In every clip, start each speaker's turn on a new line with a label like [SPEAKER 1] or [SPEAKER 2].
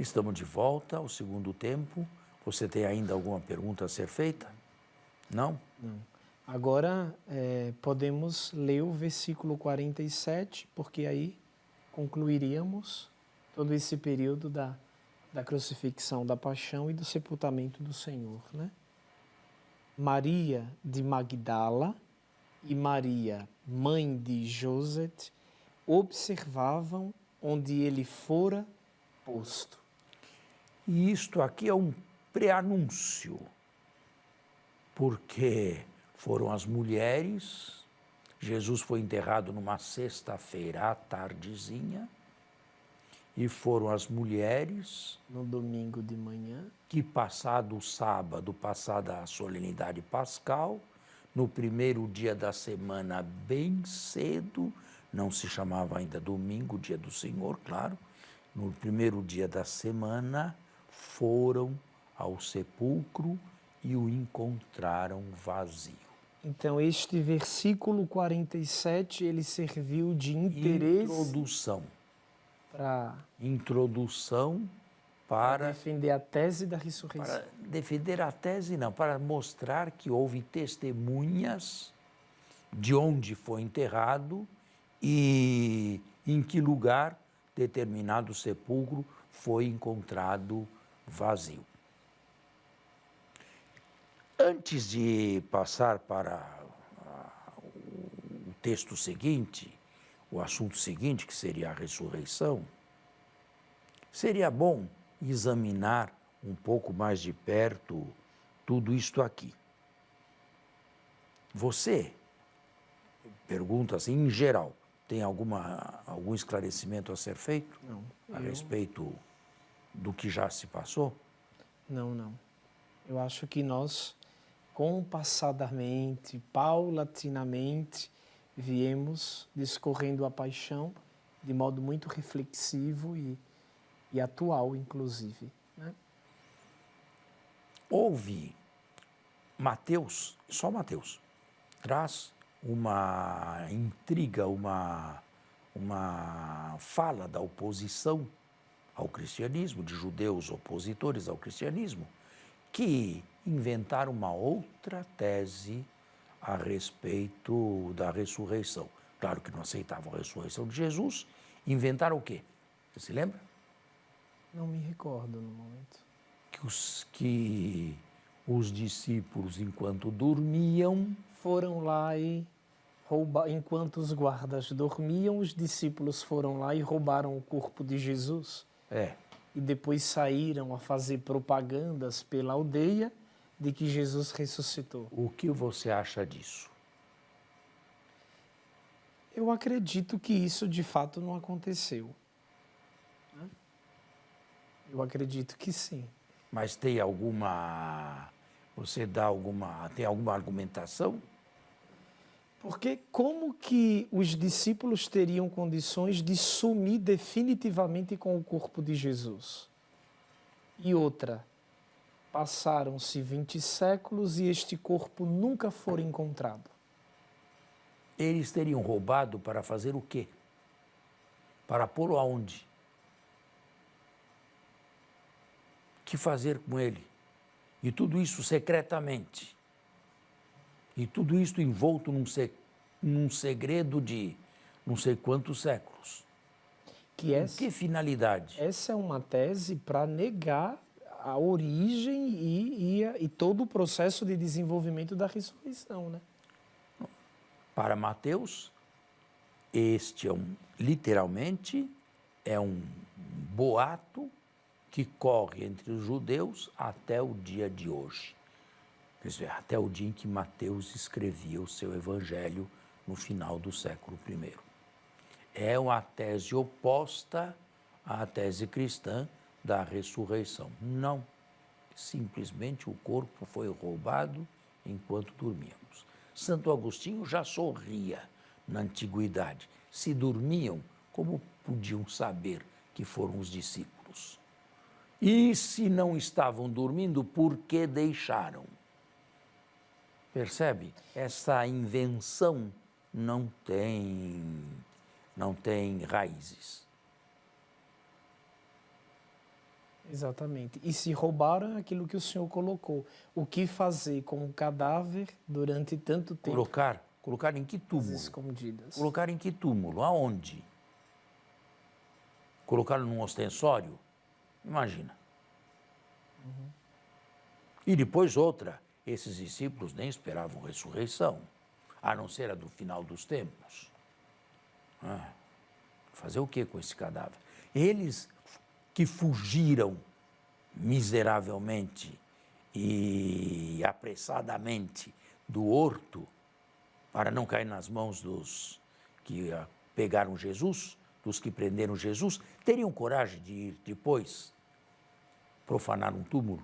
[SPEAKER 1] Estamos de volta ao segundo tempo. Você tem ainda alguma pergunta a ser feita? Não?
[SPEAKER 2] Não. Agora, podemos ler o versículo 47, porque aí concluiríamos todo esse período da crucifixão, da paixão e do sepultamento do Senhor, né? Maria de Magdala e Maria, mãe de José, observavam onde ele fora posto.
[SPEAKER 1] E isto aqui é um preanúncio, porque foram as mulheres, Jesus foi enterrado numa sexta-feira à tardezinha, e foram as mulheres...
[SPEAKER 2] No domingo de manhã.
[SPEAKER 1] Que passado o sábado, passada a solenidade pascal, no primeiro dia da semana, bem cedo, não se chamava ainda domingo, dia do Senhor, claro, no primeiro dia da semana, foram ao sepulcro e o encontraram vazio.
[SPEAKER 2] Então, este versículo 47, ele serviu de interesse...
[SPEAKER 1] Introdução para
[SPEAKER 2] defender a tese da ressurreição.
[SPEAKER 1] Para defender a tese, não, para mostrar que houve testemunhas de onde foi enterrado e em que lugar determinado sepulcro foi encontrado vazio. Antes de passar para o texto seguinte, o assunto seguinte, que seria a ressurreição, seria bom examinar um pouco mais de perto tudo isto aqui. Você, pergunta assim, em geral, tem algum esclarecimento a ser feito?
[SPEAKER 2] Não.
[SPEAKER 1] A respeito do que já se passou?
[SPEAKER 2] Não. Eu acho que nós, compassadamente, paulatinamente, viemos discorrendo a paixão de modo muito reflexivo e atual, inclusive, né?
[SPEAKER 1] Houve Mateus, só Mateus, traz uma intriga, uma fala da oposição ao cristianismo, de judeus opositores ao cristianismo, que inventaram uma outra tese a respeito da ressurreição. Claro que não aceitavam a ressurreição de Jesus, inventaram o quê? Você se lembra?
[SPEAKER 2] Não me recordo no momento.
[SPEAKER 1] Que os discípulos, enquanto dormiam...
[SPEAKER 2] Foram lá e enquanto os guardas dormiam, os discípulos foram lá e roubaram o corpo de Jesus. E depois saíram a fazer propagandas pela aldeia de que Jesus ressuscitou.
[SPEAKER 1] O que você acha disso?
[SPEAKER 2] Eu acredito que isso de fato não aconteceu. Eu acredito que sim.
[SPEAKER 1] Mas tem alguma... Você tem alguma argumentação?
[SPEAKER 2] Porque como que os discípulos teriam condições de sumir definitivamente com o corpo de Jesus? E outra, passaram-se 20 séculos e este corpo nunca foi encontrado.
[SPEAKER 1] Eles teriam roubado para fazer o quê? Para pô-lo aonde? O que fazer com ele? E tudo isso secretamente. E tudo isso envolto num segredo de não sei quantos séculos. Que finalidade?
[SPEAKER 2] Essa é uma tese para negar a origem e todo o processo de desenvolvimento da ressurreição, né?
[SPEAKER 1] Para Mateus, este literalmente é um boato que corre entre os judeus até o dia de hoje. Quer dizer, até o dia em que Mateus escrevia o seu evangelho no final do século I. É uma tese oposta à tese cristã da ressurreição. Não, simplesmente o corpo foi roubado enquanto dormíamos. Santo Agostinho já sorria na antiguidade. Se dormiam, como podiam saber que foram os discípulos? E se não estavam dormindo, por que deixaram? Percebe? Essa invenção não tem raízes.
[SPEAKER 2] Exatamente. E se roubaram aquilo que o Senhor colocou, o que fazer com o cadáver durante tanto tempo?
[SPEAKER 1] Colocar em que
[SPEAKER 2] As
[SPEAKER 1] túmulo?
[SPEAKER 2] escondidas.
[SPEAKER 1] Colocar em que túmulo? Aonde? Colocaram num ostensório? Imagina. E depois outra, esses discípulos nem esperavam ressurreição, a não ser a do final dos tempos. Fazer o que com esse cadáver? Eles que fugiram miseravelmente e apressadamente do horto para não cair nas mãos dos que pegaram Jesus, dos que prenderam Jesus, teriam coragem de ir depois profanar um túmulo?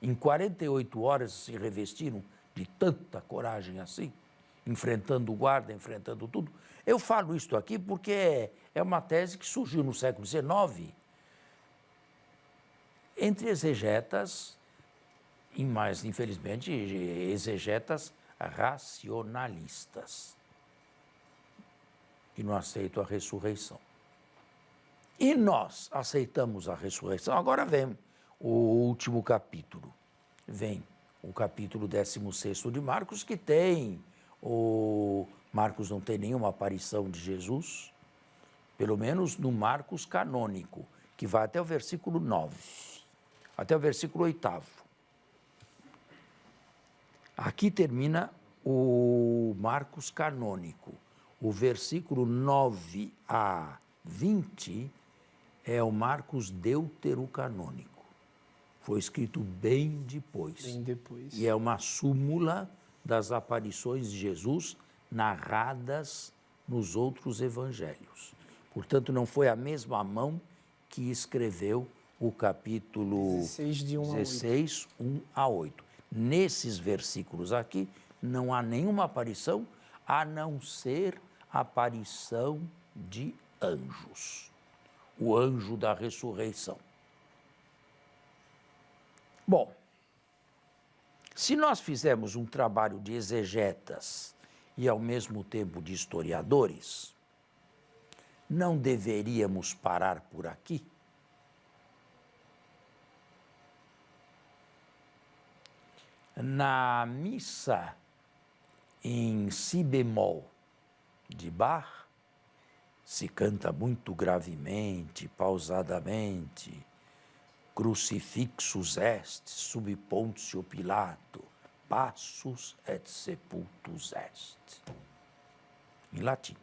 [SPEAKER 1] Em 48 horas se revestiram de tanta coragem assim, enfrentando o guarda, enfrentando tudo. Eu falo isto aqui porque é uma tese que surgiu no século XIX entre exegetas, mas infelizmente exegetas racionalistas, que não aceitam a ressurreição. E nós aceitamos a ressurreição. Agora vem o último capítulo. Vem o capítulo 16º de Marcos, que tem Marcos não tem nenhuma aparição de Jesus, pelo menos no Marcos canônico, que vai até o versículo 9, até o versículo 8º. Aqui termina o Marcos canônico. O versículo 9 a 20 é o Marcos deuterocanônico. Foi escrito bem depois.
[SPEAKER 2] Bem depois.
[SPEAKER 1] E é uma súmula das aparições de Jesus narradas nos outros evangelhos. Portanto, não foi a mesma mão que escreveu o capítulo 16, 1 a 8. Nesses versículos aqui, não há nenhuma aparição, a não ser a aparição de anjos. O anjo da ressurreição. Bom, se nós fizermos um trabalho de exegetas e, ao mesmo tempo, de historiadores, não deveríamos parar por aqui? Na missa em si bemol de Bach, se canta muito gravemente, pausadamente, Crucifixus est sub Pontio Pilato, passus et sepultus est. Em latim.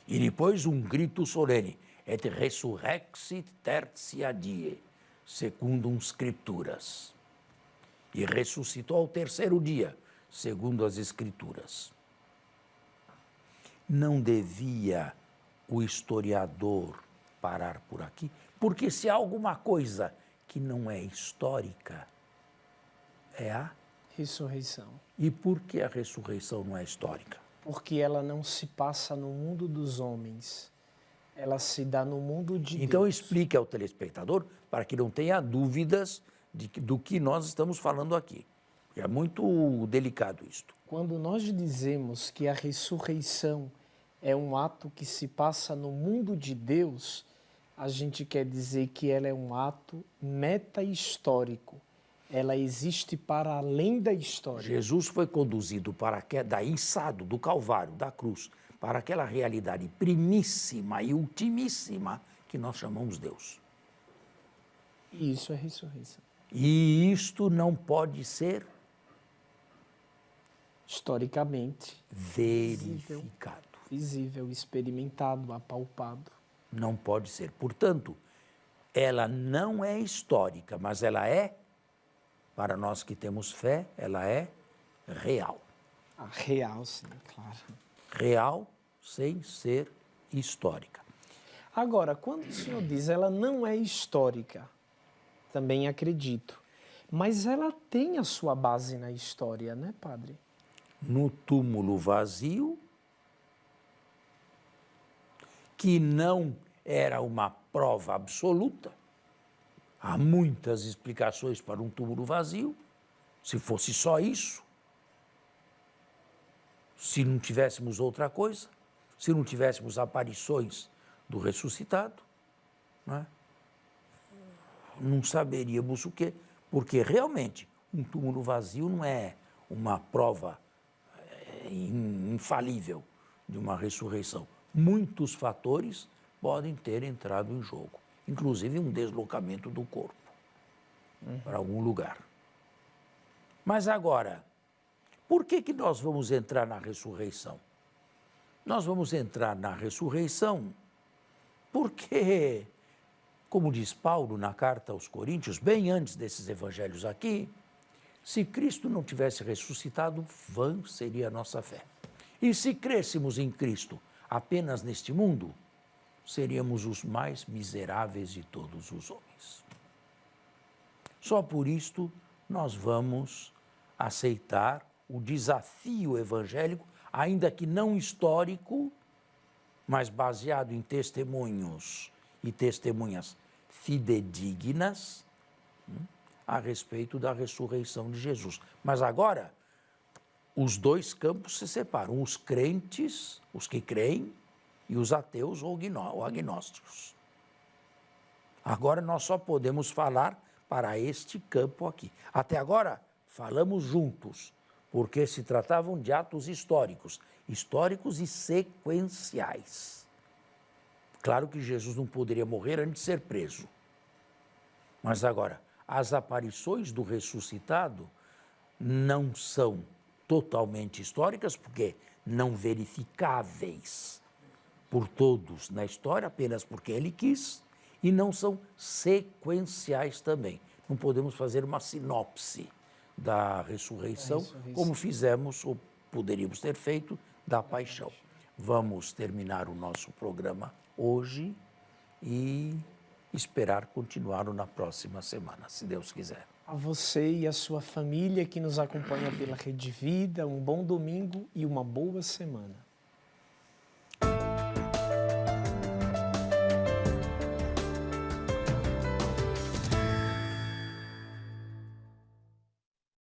[SPEAKER 1] E depois um grito solene, et resurrexit tertia die, secundum scripturas. E ressuscitou ao terceiro dia, segundo as Escrituras. Não devia o historiador parar por aqui? Porque se há alguma coisa que não é histórica, é a
[SPEAKER 2] ressurreição.
[SPEAKER 1] E por que a ressurreição não é histórica?
[SPEAKER 2] Porque ela não se passa no mundo dos homens, ela se dá no mundo de Deus.
[SPEAKER 1] Então explique ao telespectador, para que não tenha dúvidas do que nós estamos falando aqui. É muito delicado isto.
[SPEAKER 2] Quando nós dizemos que a ressurreição é um ato que se passa no mundo de Deus, a gente quer dizer que ela é um ato meta-histórico. Ela existe para além da história.
[SPEAKER 1] Jesus foi conduzido para da içado do Calvário, da cruz, para aquela realidade primíssima e ultimíssima que nós chamamos Deus.
[SPEAKER 2] E isso é ressurreição.
[SPEAKER 1] E isto não pode ser
[SPEAKER 2] historicamente
[SPEAKER 1] verificado.
[SPEAKER 2] Visível, experimentado, apalpado.
[SPEAKER 1] Não pode ser. Portanto, ela não é histórica, mas ela é, para nós que temos fé, ela é real.
[SPEAKER 2] Real, sim, claro.
[SPEAKER 1] Real sem ser histórica.
[SPEAKER 2] Agora, quando o senhor diz ela não é histórica, também acredito, mas ela tem a sua base na história, né, padre?
[SPEAKER 1] No túmulo vazio, que não era uma prova absoluta. Há muitas explicações para um túmulo vazio. Se fosse só isso, se não tivéssemos outra coisa, se não tivéssemos aparições do ressuscitado, não é? não saberíamos o quê, porque realmente um túmulo vazio não é uma prova infalível de uma ressurreição. Muitos fatores podem ter entrado em jogo, inclusive um deslocamento do corpo para algum lugar. Mas agora, por que nós vamos entrar na ressurreição? Nós vamos entrar na ressurreição porque, como diz Paulo na carta aos Coríntios, bem antes desses evangelhos aqui, se Cristo não tivesse ressuscitado, vã seria a nossa fé. E se crêssemos em Cristo apenas neste mundo, seríamos os mais miseráveis de todos os homens. Só por isto nós vamos aceitar o desafio evangélico, ainda que não histórico, mas baseado em testemunhos e testemunhas fidedignas a respeito da ressurreição de Jesus. Mas agora, os dois campos se separam, os crentes, os que creem, e os ateus ou agnósticos. Agora nós só podemos falar para este campo aqui. Até agora, falamos juntos, porque se tratavam de atos históricos e sequenciais. Claro que Jesus não poderia morrer antes de ser preso. Mas agora, as aparições do ressuscitado não são totalmente históricas, porque não verificáveis por todos na história, apenas porque ele quis, e não são sequenciais também. Não podemos fazer uma sinopse da ressurreição, como fizemos, ou poderíamos ter feito, da paixão. Vamos terminar o nosso programa hoje e esperar continuá-lo na próxima semana, se Deus quiser.
[SPEAKER 2] A você e a sua família que nos acompanha pela Rede Vida, um bom domingo e uma boa semana.